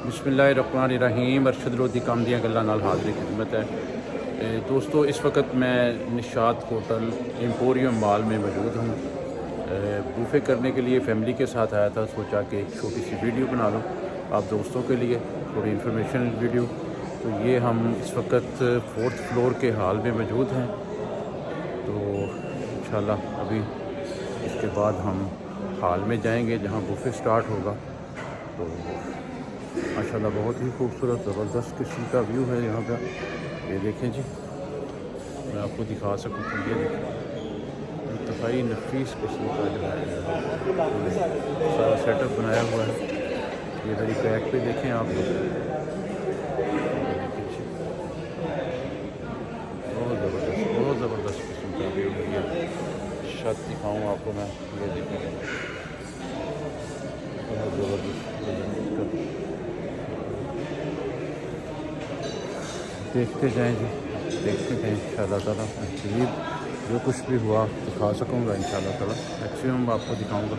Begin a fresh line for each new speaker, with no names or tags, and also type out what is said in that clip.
बिस्मिल्लाहिर्रहमानिर्रहीम। अरशद लोधी कामदियाँ गल्लां नाल हाज़िर खिदमत है। दोस्तों, इस वक्त मैं निशात होटल एम्पोरियम मॉल में मौजूद हूँ। बूफे करने के लिए फ़ैमिली के साथ आया था। सोचा कि एक छोटी सी वीडियो बना लूँ आप दोस्तों के लिए, थोड़ी इन्फॉर्मेशन वीडियो। तो ये हम इस वक्त 4th फ्लोर के हॉल में मौजूद हैं। तो इंशाल्लाह अभी इसके बाद हम हॉल में जाएंगे जहाँ बुफे स्टार्ट होगा। तो माशाल्लाह बहुत ही खूबसूरत ज़बरदस्त किस्म का व्यू है यहाँ का। ये देखें जी, मैं आपको दिखा सकूँ तो ये देखें, इंतहाई नफीस किस्म का जो है सारा सेटअप बनाया हुआ है। ये मेरी बैक पे देखें आप लोग, बहुत ज़बरदस्त किस्म का व्यू है। ये छत दिखाऊँ आपको मैं, ये देखें बहुत ज़बरदस्त। देखते जाएं जी, देखते जाएं। इंशाअल्लाह ताला करीब जो कुछ भी हुआ दिखा सकूँगा। इंशाअल्लाह ताला मैक्सिमम आपको दिखाऊँगा।